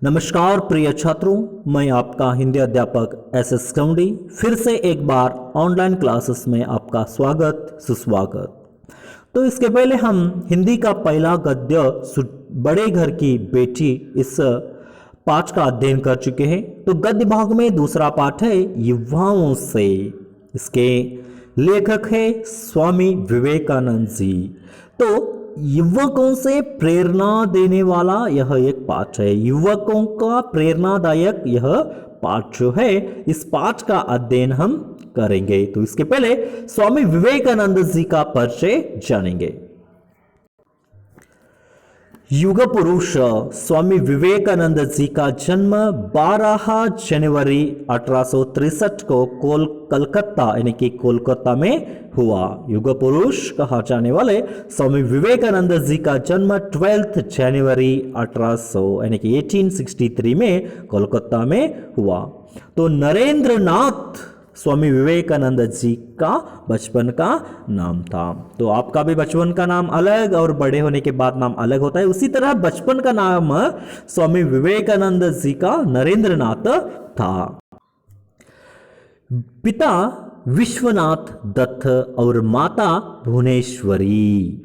नमस्कार प्रिय छात्रों, मैं आपका हिंदी अध्यापक एस गौंडी फिर से एक बार ऑनलाइन क्लासेस में आपका स्वागत सुस्वागत। तो इसके पहले हम हिंदी का पहला गद्य बड़े घर की बेटी इस पाठ का अध्ययन कर चुके हैं। तो गद्य भाग में दूसरा पाठ है युवाओं से। इसके लेखक है स्वामी विवेकानंद जी। तो युवकों से प्रेरणा देने वाला यह एक पाठ है। युवकों का प्रेरणादायक यह पाठ जो है, इस पाठ का अध्ययन हम करेंगे। तो इसके पहले स्वामी विवेकानंद जी का परिचय जानेंगे। युग पुरुष स्वामी विवेकानंद जी का जन्म 12 जनवरी 1863 को कलकत्ता यानी कि कोलकाता में हुआ। युग पुरुष कहा जाने वाले स्वामी विवेकानंद जी का जन्म 12 जनवरी 1800 यानी कि 1863 में कोलकाता में हुआ। तो नरेंद्र नाथ स्वामी विवेकानंद जी का बचपन का नाम था। तो आपका भी बचपन का नाम अलग और बड़े होने के बाद नाम अलग होता है। उसी तरह बचपन का नाम स्वामी विवेकानंद जी का नरेंद्र नाथ था। पिता विश्वनाथ दत्त और माता भुवनेश्वरी।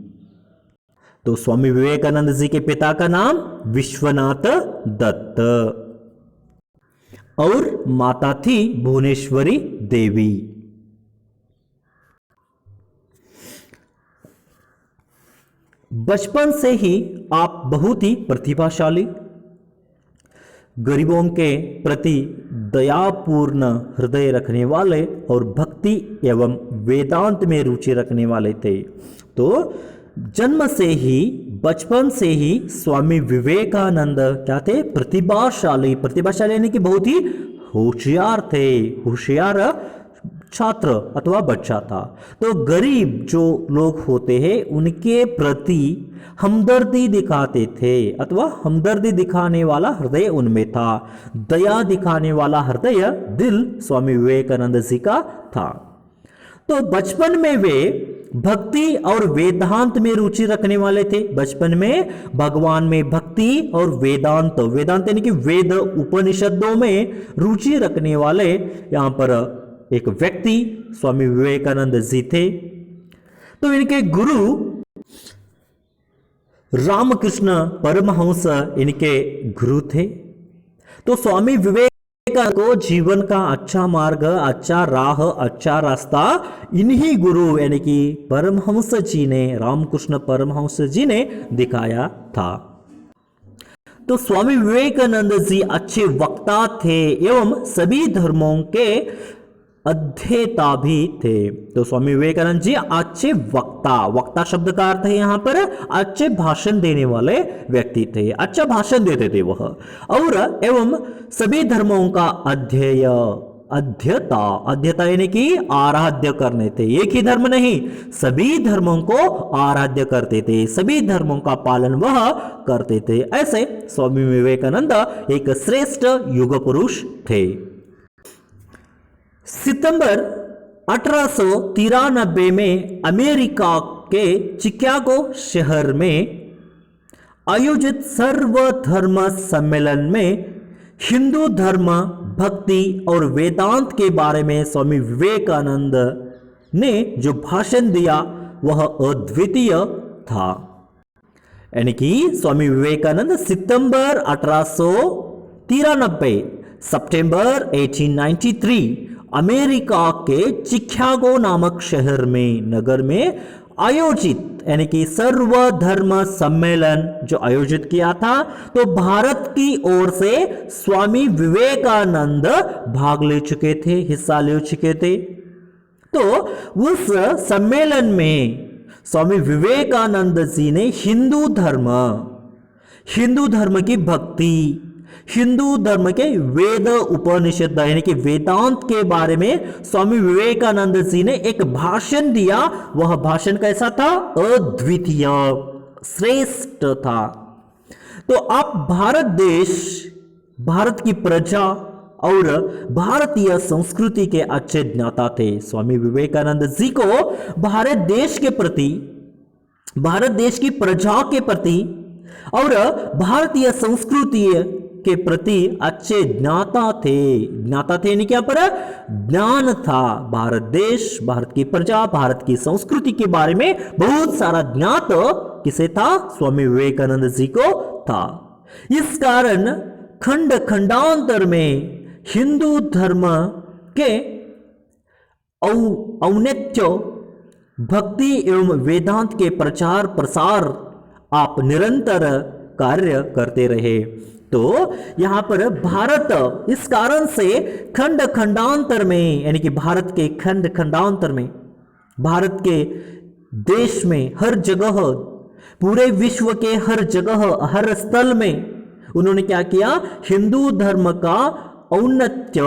तो स्वामी विवेकानंद जी के पिता का नाम विश्वनाथ दत्त और माता थी भुवनेश्वरी देवी। बचपन से ही आप बहुत ही प्रतिभाशाली, गरीबों के प्रति दयापूर्ण हृदय रखने वाले और भक्ति एवं वेदांत में रुचि रखने वाले थे। तो जन्म से ही, बचपन से ही स्वामी विवेकानंद क्या थे? प्रतिभाशाली। प्रतिभाशाली यानी कि बहुत ही होशियार थे, होशियार छात्र अथवा बच्चा था। तो गरीब जो लोग होते हैं उनके प्रति हमदर्दी दिखाते थे अथवा हमदर्दी दिखाने वाला हृदय उनमें था। दया दिखाने वाला हृदय, दिल स्वामी विवेकानंद जी का था। तो बचपन में वे भक्ति और वेदांत में रुचि रखने वाले थे। बचपन में भगवान में भक्ति और वेदांत, वेदांत यानी कि वेद उपनिषदों में रुचि रखने वाले यहां पर एक व्यक्ति स्वामी विवेकानंद जी थे। तो इनके गुरु रामकृष्ण परमहंस इनके गुरु थे। तो स्वामी विवेकानंद को जीवन का अच्छा मार्ग, अच्छा राह, अच्छा रास्ता इन्हीं गुरु यानी कि परमहंस जी ने, रामकृष्ण परमहंस जी ने दिखाया था। तो स्वामी विवेकानंद जी अच्छे वक्ता थे एवं सभी धर्मों के अध्येता भी थे। तो स्वामी विवेकानंद जी अच्छे वक्ता, वक्ता शब्द का अर्थ है यहां पर अच्छे भाषण देने वाले व्यक्ति थे, अच्छा भाषण देते थे वह। और एवं सभी धर्मों का अध्येय, अध्यता, अध्यता यानी कि आराध्य करने थे। एक ही धर्म नहीं, सभी धर्मों को आराध्य करते थे, सभी धर्मों का पालन वह करते थे। ऐसे स्वामी विवेकानंद एक श्रेष्ठ युग पुरुष थे। सितंबर 1893 में अमेरिका के शिकागो शहर में आयोजित सर्वधर्म सम्मेलन में हिंदू धर्म, भक्ति और वेदांत के बारे में स्वामी विवेकानंद ने जो भाषण दिया वह अद्वितीय था। यानी कि स्वामी विवेकानंद सितंबर 1893 सितंबर 1893 अमेरिका के शिकागो नामक शहर में, नगर में आयोजित यानी कि सर्वधर्म सम्मेलन जो आयोजित किया था, तो भारत की ओर से स्वामी विवेकानंद भाग ले चुके थे, हिस्सा ले चुके थे। तो उस सम्मेलन में स्वामी विवेकानंद जी ने हिंदू धर्म की भक्ति, हिंदू धर्म के वेद उपनिषद यानी कि वेदांत के बारे में स्वामी विवेकानंद जी ने एक भाषण दिया। वह भाषण कैसा था? अद्वितीय, श्रेष्ठ था। तो आप भारत देश, भारत की प्रजा और भारतीय संस्कृति के अच्छे ज्ञाता थे। स्वामी विवेकानंद जी को भारत देश के प्रति, भारत देश की प्रजा के प्रति और भारतीय संस्कृति के प्रति अच्छे ज्ञाता थे। ज्ञाता थे यानी क्या पर ज्ञान था। भारत देश, भारत की प्रजा, भारत की संस्कृति के बारे में बहुत सारा ज्ञात किसे था? स्वामी विवेकानंद जी को था। इस कारण खंड खंडांतर में हिंदू धर्म के औन्नत्य, भक्ति एवं वेदांत के प्रचार प्रसार आप निरंतर कार्य करते रहे। तो यहां पर भारत इस कारण से खंड खंडांतर में, यानी कि भारत के खंड खंडांतर में, भारत के देश में हर जगह, पूरे विश्व के हर जगह, हर स्थल में उन्होंने क्या किया? हिंदू धर्म का औन्नत्य,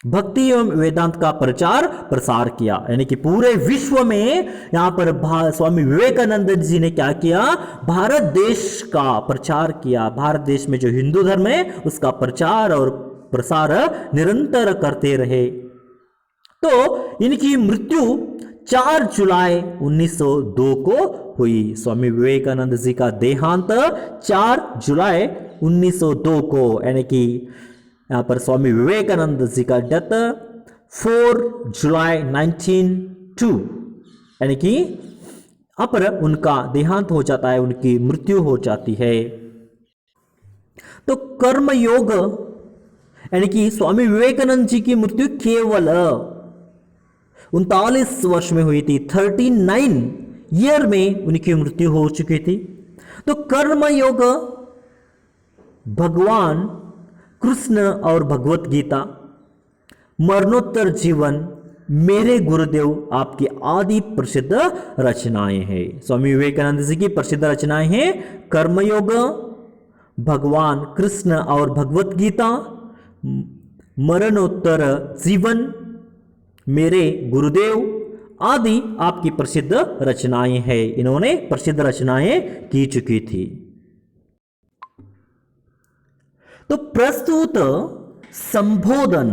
भक्ति एवं वेदांत का प्रचार प्रसार किया। यानी कि पूरे विश्व में यहां पर स्वामी विवेकानंद जी ने क्या किया? भारत देश का प्रचार किया। भारत देश में जो हिंदू धर्म है उसका प्रचार और प्रसार निरंतर करते रहे। तो इनकी मृत्यु 4 जुलाई 1902 को हुई। स्वामी विवेकानंद जी का देहांत 4 जुलाई 1902 को, यानी कि यहां पर स्वामी विवेकानंद जी का डेथ 4 जुलाई 1902, यानी कि यहां पर उनका देहांत हो जाता है, उनकी मृत्यु हो जाती है। तो कर्म योग, यानी कि स्वामी विवेकानंद जी की मृत्यु केवल 39 वर्ष में हुई थी। 39 ईयर में उनकी मृत्यु हो चुकी थी। तो कर्म योग, भगवान कृष्ण और भगवत गीता, मरणोत्तर जीवन, मेरे गुरुदेव आपकी आदि प्रसिद्ध रचनाएं हैं। स्वामी विवेकानंद जी की प्रसिद्ध रचनाएं हैं कर्मयोग, भगवान कृष्ण और भगवत गीता, मरणोत्तर जीवन, मेरे गुरुदेव आदि आपकी प्रसिद्ध रचनाएं हैं। इन्होंने प्रसिद्ध रचनाएं की चुकी थी। तो प्रस्तुत संबोधन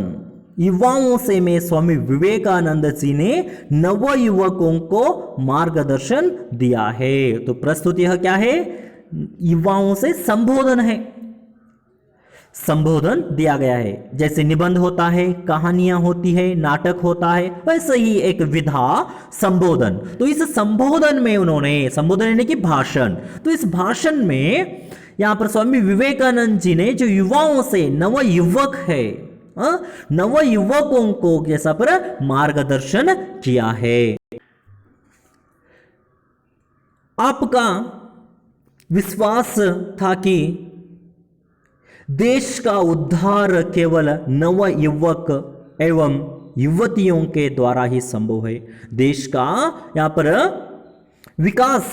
युवाओं से में स्वामी विवेकानंद जी ने नव युवकों को मार्गदर्शन दिया है। तो प्रस्तुत यह क्या है? युवाओं से संबोधन है, संबोधन दिया गया है। जैसे निबंध होता है, कहानियां होती है, नाटक होता है, वैसे ही एक विधा संबोधन। तो इस संबोधन में उन्होंने, संबोधन यानी कि भाषण, तो इस भाषण में यहां पर स्वामी विवेकानंद जी ने जो युवाओं से, नव युवक है, नव युवकों को जैसा पर मार्गदर्शन किया है। आपका विश्वास था कि देश का उद्धार केवल नव युवक एवं युवतियों के द्वारा ही संभव है। देश का यहां पर विकास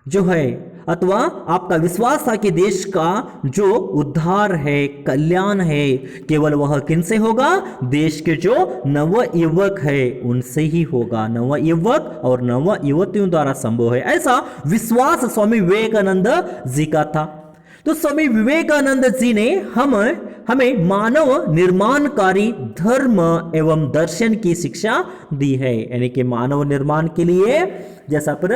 जो है, अथवा आपका विश्वास था कि देश का जो उद्धार है, कल्याण है, केवल वह किनसे होगा? देश के जो नव युवक है उनसे ही होगा। नव युवक और नव युवतियों द्वारा संभव है, ऐसा विश्वास स्वामी विवेकानंद जी का था। तो स्वामी विवेकानंद जी ने हमें मानव निर्माणकारी धर्म एवं दर्शन की शिक्षा दी है। यानी कि मानव निर्माण के लिए जैसा पर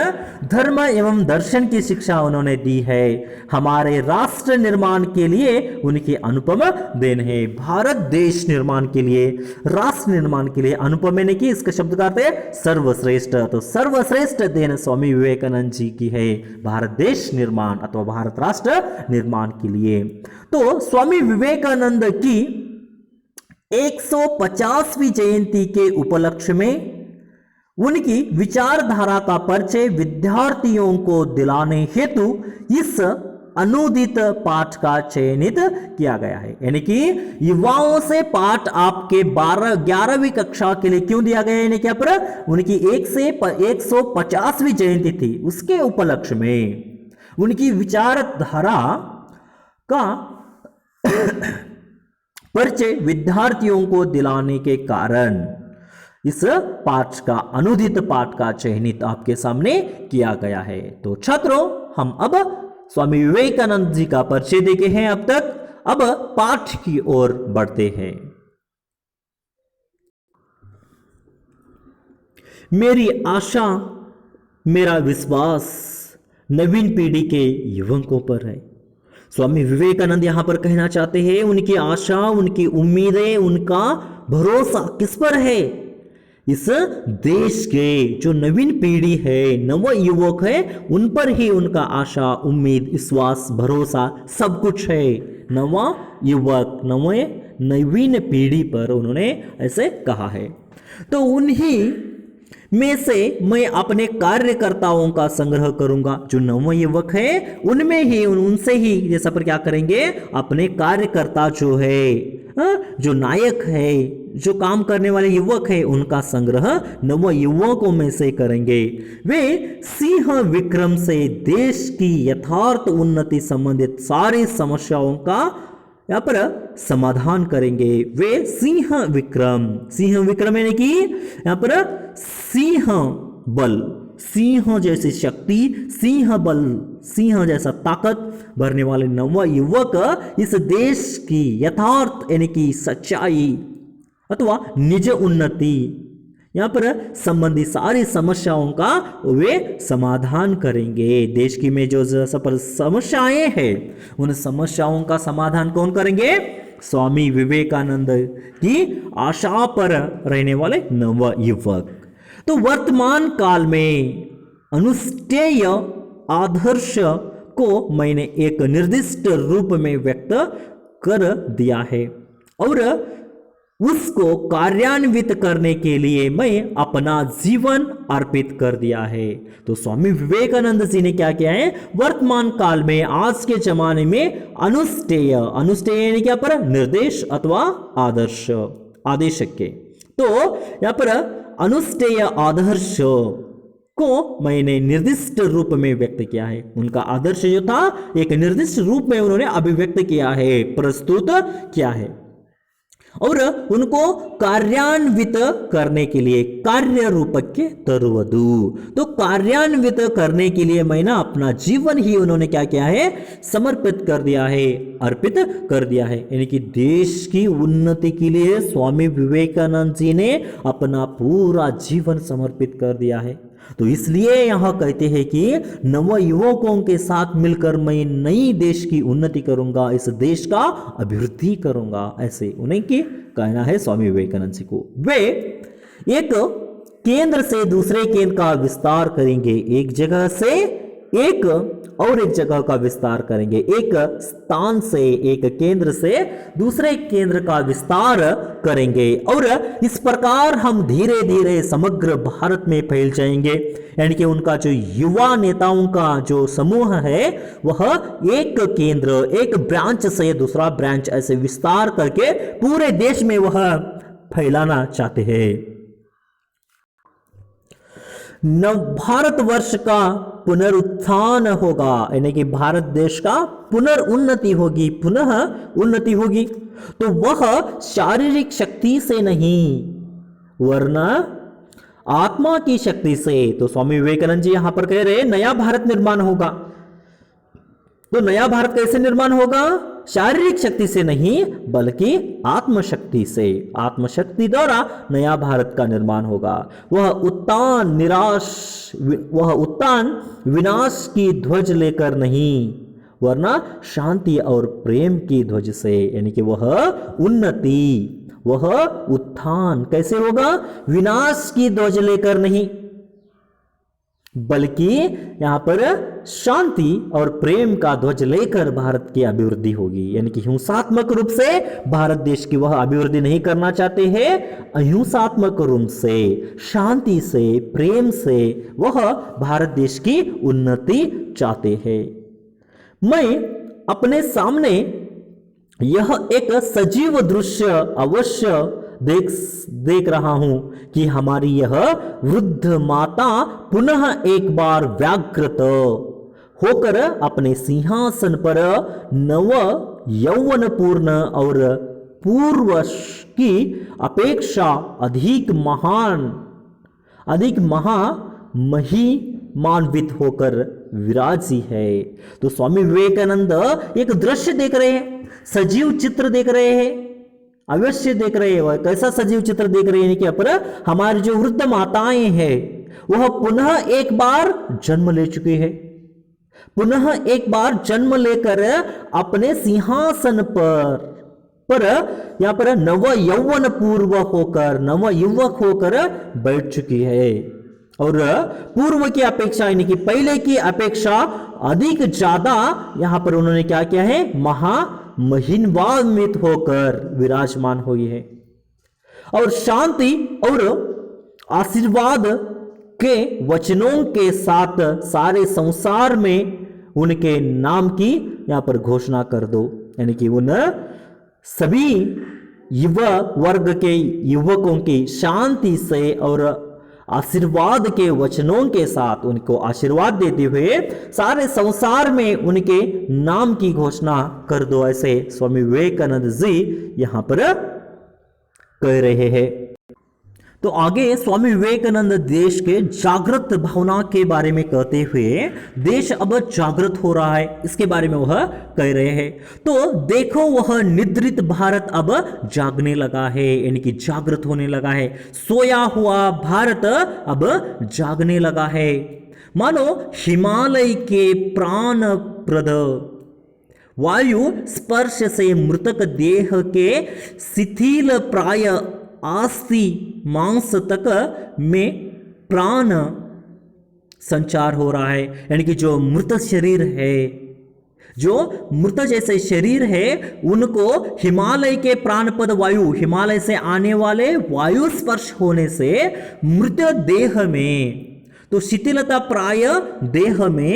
धर्म एवं दर्शन की शिक्षा उन्होंने दी है। हमारे राष्ट्र निर्माण के लिए उनकी अनुपम देन है। भारत देश निर्माण के लिए, राष्ट्र निर्माण के लिए अनुपम, यानी कि इसका शब्द का अर्थ है सर्वश्रेष्ठ। तो सर्वश्रेष्ठ देन स्वामी विवेकानंद जी की है भारत देश निर्माण अथवा भारत राष्ट्र निर्माण के लिए। तो स्वामी विवेकानंद की 150वीं जयंती के उपलक्ष्य में उनकी विचारधारा का परिचय विद्यार्थियों को दिलाने हेतु इस अनुदित पाठ का चयनित किया गया है। यानी कि युवाओं से पाठ आपके 11वीं कक्षा के लिए क्यों दिया गया है? यानी क्या पर उनकी 150वीं जयंती थी, उसके उपलक्ष्य में उनकी विचारधारा का परिचय विद्यार्थियों को दिलाने के कारण इस पाठ का, अनुदित पाठ का चयनित आपके सामने किया गया है। तो छात्रों, हम अब स्वामी विवेकानंद जी का परिचय देखे हैं अब तक, अब पाठ की ओर बढ़ते हैं। मेरी आशा, मेरा विश्वास नवीन पीढ़ी के युवकों पर है। स्वामी विवेकानंद यहां पर कहना चाहते हैं उनकी आशा, उनकी उम्मीदें, उनका भरोसा किस पर है? इस देश के जो नवीन पीढ़ी है, नव युवक है, उन पर ही उनका आशा, उम्मीद, विश्वास, भरोसा सब कुछ है। नव युवक, नवीन पीढ़ी पर उन्होंने ऐसे कहा है। तो उन्हीं में से मैं अपने कार्यकर्ताओं का संग्रह करूंगा। जो नव युवक है उनमें ही, उनसे ही जैसा पर क्या करेंगे, अपने कार्यकर्ता जो है, जो नायक है, जो काम करने वाले युवक है, उनका संग्रह नव युवकों में से करेंगे। वे सिंह विक्रम से देश की यथार्थ उन्नति संबंधित सारी समस्याओं का यहाँ पर समाधान करेंगे। वे सिंह विक्रम यानी कि यहाँ पर सिंह बल, सिंह जैसी शक्ति, सिंह बल, सिंह जैसा ताकत भरने वाले नव युवक इस देश की यथार्थ यानी कि सच्चाई अथवा निज उन्नति यहाँ पर संबंधी सारी समस्याओं का वे समाधान करेंगे। देश की में जो सफल समस्याएं हैं उन समस्याओं का समाधान कौन करेंगे? स्वामी विवेकानंद की आशा पर रहने वाले नव युवक। तो वर्तमान काल में अनुष्ठेय आदर्श को मैंने एक निर्दिष्ट रूप में व्यक्त कर दिया है और उसको कार्यान्वित करने के लिए मैं अपना जीवन अर्पित कर दिया है। तो स्वामी विवेकानंद जी ने क्या किया है? वर्तमान काल में, आज के जमाने में अनुष्ठेय यानी क्या पर निर्देश अथवा आदर्श, आदेशक के, तो यहाँ पर अनुष्ठेय आदर्श को मैंने निर्दिष्ट रूप में व्यक्त किया है। उनका आदर्श जो था एक निर्दिष्ट रूप में उन्होंने अभिव्यक्त किया है, प्रस्तुत किया है और उनको कार्यान्वित करने के लिए कार्य रूपक के तरुवधु, तो कार्यान्वित करने के लिए मैंने अपना जीवन ही उन्होंने क्या किया है? समर्पित कर दिया है, अर्पित कर दिया है। यानी कि देश की उन्नति के लिए स्वामी विवेकानंद जी ने अपना पूरा जीवन समर्पित कर दिया है। तो इसलिए यहां कहते हैं कि नव युवकों के साथ मिलकर मैं नई देश की उन्नति करूंगा, इस देश का अभिवृद्धि करूंगा, ऐसे उन्हें की कहना है स्वामी विवेकानंद जी को। वे एक केंद्र से दूसरे केंद्र का विस्तार करेंगे, एक जगह से एक और एक जगह का विस्तार करेंगे, एक स्थान से, एक केंद्र से दूसरे केंद्र का विस्तार करेंगे और इस प्रकार हम धीरे धीरे समग्र भारत में फैल जाएंगे। यानी कि उनका जो युवा नेताओं का जो समूह है वह एक केंद्र, एक ब्रांच से दूसरा ब्रांच ऐसे विस्तार करके पूरे देश में वह फैलाना चाहते हैं। नव भारतवर्ष का पुनरुत्थान होगा, यानी कि भारत देश का पुनर्उन्नति होगी, पुनः उन्नति होगी। तो वह शारीरिक शक्ति से नहीं वरना आत्मा की शक्ति से। तो स्वामी विवेकानंद जी यहां पर कह रहे हैं नया भारत निर्माण होगा। तो नया भारत कैसे निर्माण होगा? शारीरिक शक्ति से नहीं बल्कि आत्मशक्ति से, आत्मशक्ति द्वारा नया भारत का निर्माण होगा। वह उत्तान विनाश की ध्वज लेकर नहीं वरना शांति और प्रेम की ध्वज से। यानी कि वह उन्नति, वह उत्थान कैसे होगा? विनाश की ध्वज लेकर नहीं बल्कि यहां पर शांति और प्रेम का ध्वज लेकर भारत की अभिवृद्धि होगी। यानी कि हिंसात्मक रूप से भारत देश की वह अभिवृद्धि नहीं करना चाहते हैं, अहिंसात्मक रूप से, शांति से, प्रेम से वह भारत देश की उन्नति चाहते हैं। मैं अपने सामने यह एक सजीव दृश्य अवश्य देख रहा हूं कि हमारी यह वृद्ध माता पुनः एक बार व्याघ्रत होकर अपने सिंहासन पर नव यौवनपूर्ण और पूर्व की अपेक्षा अधिक महिमान्वित होकर विराजी है। तो स्वामी विवेकानंद एक दृश्य देख रहे हैं, सजीव चित्र देख रहे हैं, अवश्य देख रहे हैं। कैसा सजीव चित्र देख रहे हैं कि पर हमारी जो वृद्ध माताएं हैं वह पुनः एक बार जन्म ले चुकी है, पुनः एक बार जन्म लेकर अपने सिंहासन पर यहां पर नव यौवन पूर्व होकर, नव युवक होकर बैठ चुकी है और पूर्व की अपेक्षा यानी कि पहले की अपेक्षा अधिक ज्यादा यहां पर उन्होंने क्या किया है, महिमान्वित होकर विराजमान हुई है और शांति और आशीर्वाद के वचनों के साथ सारे संसार में उनके नाम की यहां पर घोषणा कर दो। यानी कि उन सभी युवा वर्ग के युवकों की शांति से और आशीर्वाद के वचनों के साथ उनको आशीर्वाद देते हुए सारे संसार में उनके नाम की घोषणा कर दो, ऐसे स्वामी विवेकानंद जी यहां पर कह रहे हैं। तो आगे स्वामी विवेकानंद देश के जागृत भावना के बारे में कहते हुए देश अब जागृत हो रहा है इसके बारे में वह कह रहे हैं। तो देखो वह निद्रित भारत अब जागने लगा है, यानी कि जागृत होने लगा है। सोया हुआ भारत अब जागने लगा है। मानो हिमालय के प्राणप्रद वायु स्पर्श से मृतक देह के शिथिल प्राय अस्थि मांस तक में प्राण संचार हो रहा है। यानी कि जो मृत शरीर है, जो मृत जैसे शरीर है, उनको हिमालय के प्राणपद वायु, हिमालय से आने वाले वायु स्पर्श होने से मृत देह में, तो शिथिलता प्राय देह में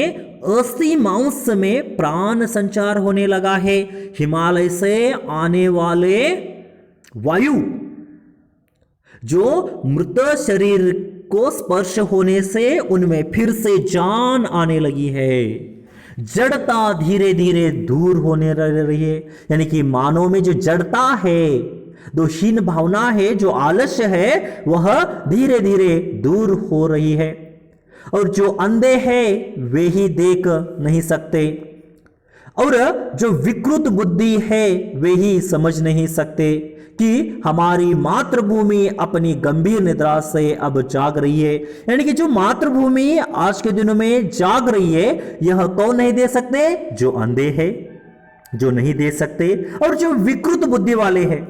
अस्थि मांस में प्राण संचार होने लगा है। हिमालय से आने वाले वायु जो मृत शरीर को स्पर्श होने से उनमें फिर से जान आने लगी है। जड़ता धीरे धीरे दूर होने रही है। यानी कि मानव में जो जड़ता है, जो हीन भावना है, जो आलस्य है, वह धीरे धीरे दूर हो रही है। और जो अंधे हैं वे ही देख नहीं सकते, और जो विकृत बुद्धि है वे ही समझ नहीं सकते कि हमारी मातृभूमि अपनी गंभीर निद्रा से अब जाग रही है। यानी कि जो मातृभूमि आज के दिनों में जाग रही है, यह कौन नहीं दे सकते? जो अंधे हैं, जो नहीं दे सकते, और जो विकृत बुद्धि वाले हैं,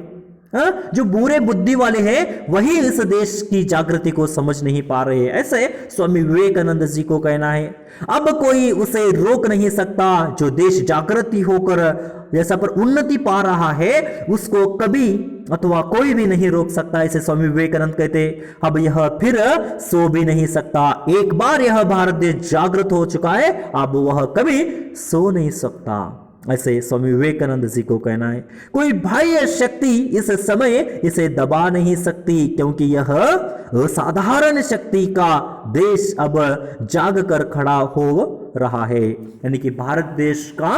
जो बुरे बुद्धि वाले हैं, वही इस देश की जागृति को समझ नहीं पा रहे हैं। ऐसे स्वामी विवेकानंद जी को कहना है। अब कोई उसे रोक नहीं सकता। जो देश जागृति होकर जैसा पर उन्नति पा रहा है, उसको कभी अथवा कोई भी नहीं रोक सकता। ऐसे स्वामी विवेकानंद कहते, अब यह फिर सो भी नहीं सकता। एक बार यह भारत देश जागृत हो चुका है, अब वह कभी सो नहीं सकता। ऐसे स्वामी विवेकानंद जी को कहना है। कोई बाह्य शक्ति इस समय इसे दबा नहीं सकती, क्योंकि यह असाधारण शक्ति का देश अब जाग कर खड़ा हो रहा है। यानी कि भारत देश का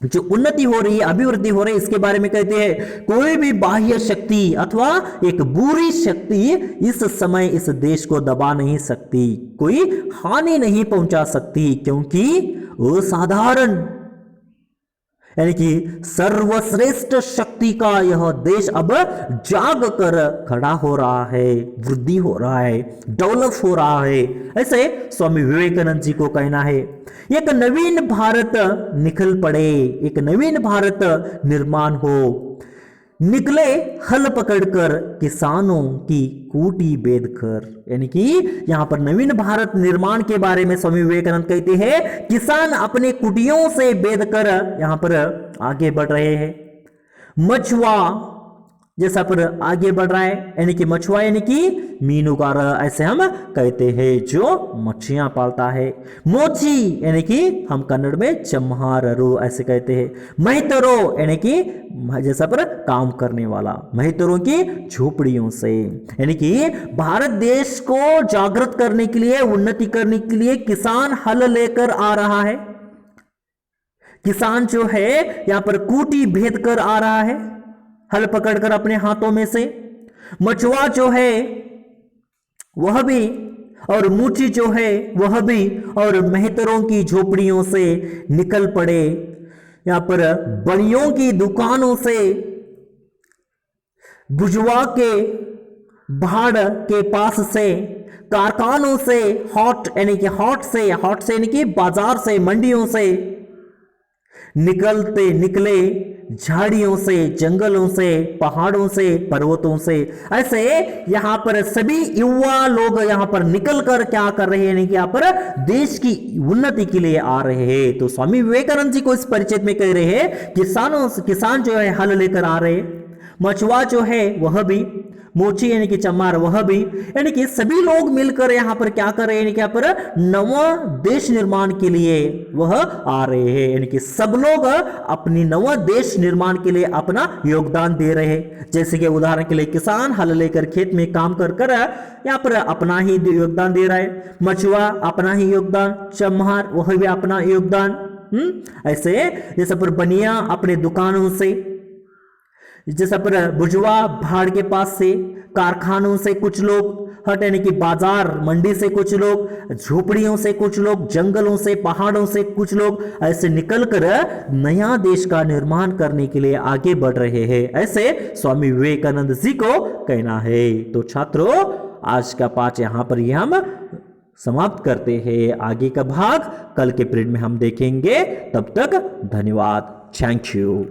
जो उन्नति हो रही है, अभिवृद्धि हो रही है, इसके बारे में कहते हैं कोई भी बाह्य शक्ति अथवा एक बुरी शक्ति इस समय इस देश को दबा नहीं सकती, कोई हानि नहीं पहुंचा सकती, क्योंकि असाधारण यानी कि सर्वश्रेष्ठ शक्ति का यह देश अब जाग कर खड़ा हो रहा है, वृद्धि हो रहा है, डेवलप हो रहा है। ऐसे स्वामी विवेकानंद जी को कहना है। एक नवीन भारत निकल पड़े, एक नवीन भारत निर्माण हो। निकले हल पकड़कर किसानों की कूटी बेद कर। यानी कि यहां पर नवीन भारत निर्माण के बारे में स्वामी विवेकानंद कहते हैं, किसान अपने कुटियों से बेद कर यहां पर आगे बढ़ रहे हैं। मछुआ जैसा पर आगे बढ़ रहा है, यानी कि मछुआ यानी कि मीनुगार ऐसे हम कहते हैं, जो मछलियां पालता है। मोची यानी कि हम कन्नड़ में चम्हाररू ऐसे कहते हैं। महितरो यानी कि जैसा पर काम करने वाला, महितरों की झोपड़ियों से। यानी कि भारत देश को जागृत करने के लिए, उन्नति करने के लिए किसान हल लेकर आ रहा है। किसान जो है यहां पर कूटी भेद कर आ रहा है, हल पकड़कर अपने हाथों में से। मछुआ जो है वह भी, और मूची जो है वह भी, और मेहतरों की झोपड़ियों से निकल पड़े। यहां पर बड़ियों की दुकानों से, बुजवा के भाड़ के पास से, कारखानों से, हॉट यानी कि हॉट से यानी कि बाजार से, मंडियों से निकले झाड़ियों से, जंगलों से, पहाड़ों से, पर्वतों से, ऐसे यहां पर सभी युवा लोग यहां पर निकल कर क्या कर रहे हैं, यानी कि यहां पर देश की उन्नति के लिए आ रहे हैं। तो स्वामी विवेकानंद जी को इस परिचय में कह रहे हैं किसान जो है हल लेकर आ रहे, मछुआ जो है वह भी, मोची यानी कि चमार वह भी, यानी कि सभी लोग मिलकर यहां पर क्या कर रहे हैं, यानी कि यहां पर नवा देश निर्माण के लिए वह आ रहे हैं, यानी कि सब लोग अपनी नवा देश निर्माण के लिए अपना योगदान दे रहे हैं। जैसे कि उदाहरण के लिए किसान हल लेकर खेत में काम कर कर यहां पर अपना ही योगदान दे रहा है, मछुआ अपना ही योगदान, चमार वह भी अपना योगदान, ऐसे जैसे पर बनिया अपने दुकानों से, जैसा पर बुर्जुआ भाड़ के पास से, कारखानों से कुछ लोग हट यानी कि बाजार मंडी से कुछ लोग, झोपड़ियों से कुछ लोग, जंगलों से, पहाड़ों से कुछ लोग, ऐसे निकलकर नया देश का निर्माण करने के लिए आगे बढ़ रहे हैं, ऐसे स्वामी विवेकानंद जी को कहना है। तो छात्रों, आज का पाठ यहां पर ही हम समाप्त करते हैं। आगे का भाग कल के पीरियड में हम देखेंगे। तब तक धन्यवाद। Thank you.